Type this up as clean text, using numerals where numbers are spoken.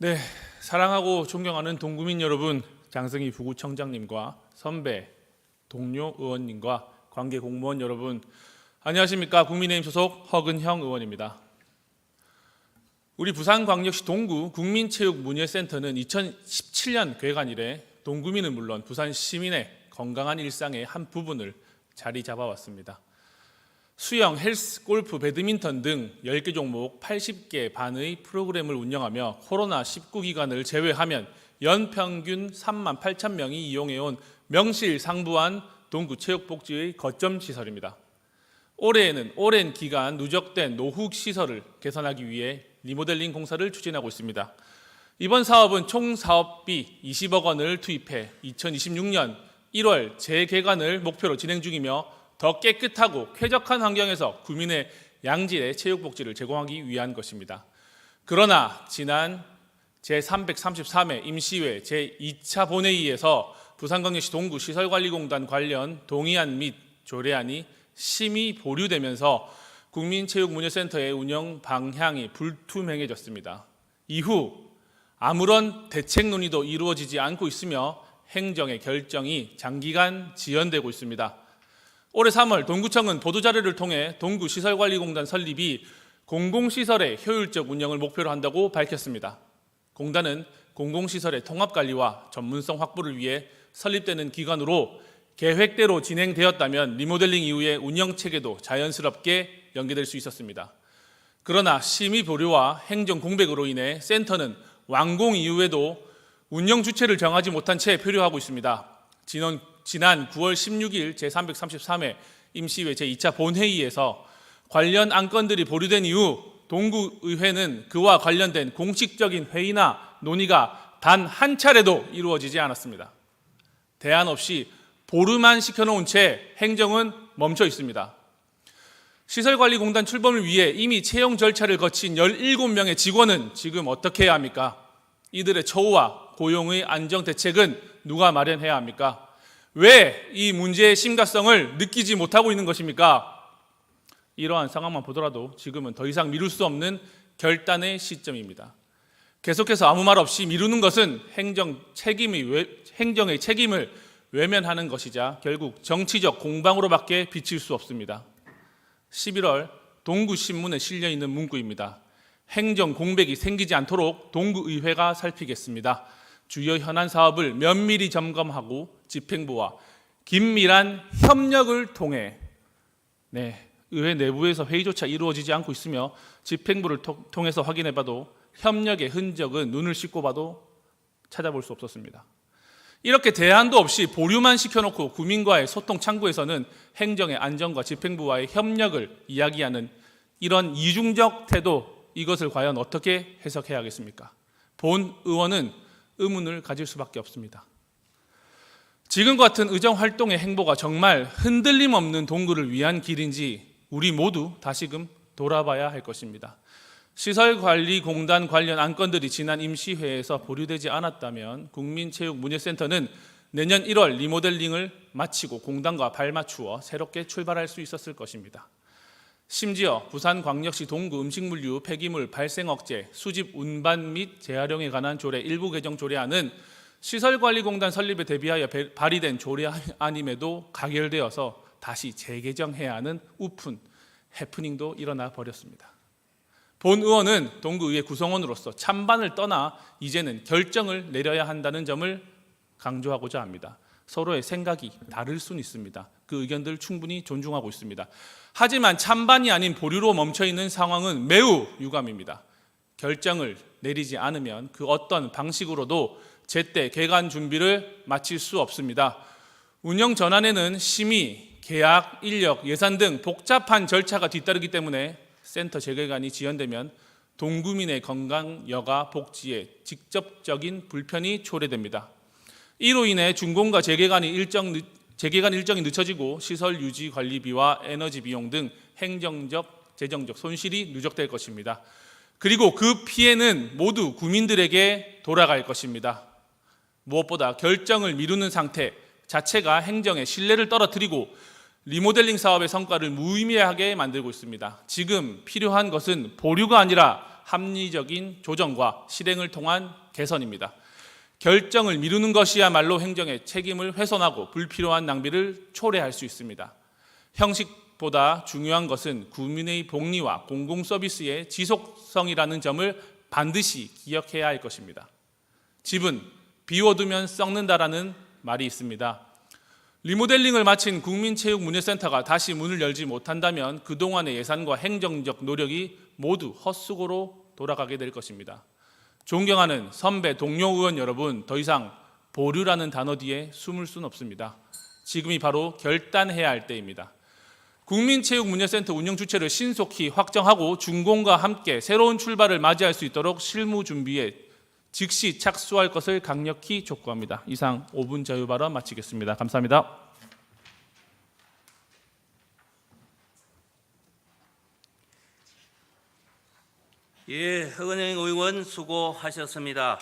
네, 사랑하고 존경하는 동구민 여러분, 장승희 부구청장님과 선배, 동료 의원님과 관계 공무원 여러분, 안녕하십니까? 국민의힘 소속 허근형 의원입니다. 우리 부산광역시 동구 국민체육문예센터는 2017년 개관 이래 동구민은 물론 부산 시민의 건강한 일상의 한 부분을 자리 잡아왔습니다. 수영, 헬스, 골프, 배드민턴 등 10개 종목 80개 반의 프로그램을 운영하며 코로나19 기간을 제외하면 연평균 3만 8천 명이 이용해온 명실상부한 동구체육복지의 거점 시설입니다. 올해에는 오랜 기간 누적된 노후 시설을 개선하기 위해 리모델링 공사를 추진하고 있습니다. 이번 사업은 총 사업비 20억 원을 투입해 2026년 1월 재개관을 목표로 진행 중이며 더 깨끗하고 쾌적한 환경에서 구민의 양질의 체육복지를 제공하기 위한 것입니다. 그러나 지난 제333회 임시회 제2차 본회의에서 부산광역시 동구시설관리공단 관련 동의안 및 조례안이 심의 보류되면서 국민체육문예센터의 운영 방향이 불투명해졌습니다. 이후 아무런 대책 논의도 이루어지지 않고 있으며 행정의 결정이 장기간 지연되고 있습니다. 올해 3월 동구청은 보도자료를 통해 동구시설관리공단 설립이 공공시설의 효율적 운영을 목표로 한다고 밝혔습니다. 공단은 공공시설의 통합관리와 전문성 확보를 위해 설립되는 기관으로 계획대로 진행되었다면 리모델링 이후의 운영체계도 자연스럽게 연계될 수 있었습니다. 그러나 심의 보류와 행정 공백으로 인해 센터는 완공 이후에도 운영 주체를 정하지 못한 채 표류하고 있습니다. 지난 9월 16일 제333회 임시회 제2차 본회의에서 관련 안건들이 보류된 이후 동구의회는 그와 관련된 공식적인 회의나 논의가 단 한 차례도 이루어지지 않았습니다. 대안 없이 보류만 시켜놓은 채 행정은 멈춰 있습니다. 시설관리공단 출범을 위해 이미 채용 절차를 거친 17명의 직원은 지금 어떻게 해야 합니까? 이들의 처우와 고용의 안정 대책은 누가 마련해야 합니까? 왜 이 문제의 심각성을 느끼지 못하고 있는 것입니까? 이러한 상황만 보더라도 지금은 더 이상 미룰 수 없는 결단의 시점입니다. 계속해서 아무 말 없이 미루는 것은 행정의 책임을 외면하는 것이자 결국 정치적 공방으로밖에 비칠 수 없습니다. 11월 동구신문에 실려있는 문구입니다. 행정 공백이 생기지 않도록 동구의회가 살피겠습니다. 주요 현안 사업을 면밀히 점검하고 집행부와 긴밀한 협력을 통해 의회 내부에서 회의조차 이루어지지 않고 있으며 집행부를 통해서 확인해봐도 협력의 흔적은 눈을 씻고 봐도 찾아볼 수 없었습니다. 이렇게 대안도 없이 보류만 시켜놓고 구민과의 소통 창구에서는 행정의 안정과 집행부와의 협력을 이야기하는 이런 이중적 태도, 이것을 과연 어떻게 해석해야 하겠습니까? 본 의원은 의문을 가질 수밖에 없습니다. 지금과 같은 의정활동의 행보가 정말 흔들림 없는 동구를 위한 길인지 우리 모두 다시금 돌아봐야 할 것입니다. 시설관리공단 관련 안건들이 지난 임시회에서 보류되지 않았다면 국민체육문예센터는 내년 1월 리모델링을 마치고 공단과 발맞추어 새롭게 출발할 수 있었을 것입니다. 심지어 부산광역시 동구 음식물류 폐기물 발생 억제, 수집 운반 및 재활용에 관한 조례 일부 개정 조례안은 시설관리공단 설립에 대비하여 발의된 조례안임에도 가결되어서 다시 재개정해야 하는 우픈, 해프닝도 일어나 버렸습니다. 본 의원은 동구의회 구성원으로서 찬반을 떠나 이제는 결정을 내려야 한다는 점을 강조하고자 합니다. 서로의 생각이 다를 수는 있습니다. 그 의견들 충분히 존중하고 있습니다. 하지만 찬반이 아닌 보류로 멈춰있는 상황은 매우 유감입니다. 결정을 내리지 않으면 그 어떤 방식으로도 제때 개관 준비를 마칠 수 없습니다. 운영 전환에는 심의, 계약, 인력, 예산 등 복잡한 절차가 뒤따르기 때문에 센터 재개관이 지연되면 동구민의 건강, 여가, 복지에 직접적인 불편이 초래됩니다. 이로 인해 준공과 재개관 일정이 늦춰지고 시설 유지 관리비와 에너지 비용 등 행정적, 재정적 손실이 누적될 것입니다. 그리고 그 피해는 모두 구민들에게 돌아갈 것입니다. 무엇보다 결정을 미루는 상태 자체가 행정의 신뢰를 떨어뜨리고 리모델링 사업의 성과를 무의미하게 만들고 있습니다. 지금 필요한 것은 보류가 아니라 합리적인 조정과 실행을 통한 개선입니다. 결정을 미루는 것이야말로 행정의 책임을 훼손하고 불필요한 낭비를 초래할 수 있습니다. 형식보다 중요한 것은 국민의 복리와 공공서비스의 지속성이라는 점을 반드시 기억해야 할 것입니다. 집은 비워두면 썩는다라는 말이 있습니다. 리모델링을 마친 국민체육문예센터가 다시 문을 열지 못한다면 그동안의 예산과 행정적 노력이 모두 헛수고로 돌아가게 될 것입니다. 존경하는 선배 동료 의원 여러분, 더 이상 보류라는 단어 뒤에 숨을 수는 없습니다. 지금이 바로 결단해야 할 때입니다. 국민체육문예센터 운영 주체를 신속히 확정하고 준공과 함께 새로운 출발을 맞이할 수 있도록 실무 준비에 즉시 착수할 것을 강력히 촉구합니다. 이상 5분 자유발언 마치겠습니다. 감사합니다. 예, 허근영 의원 수고하셨습니다.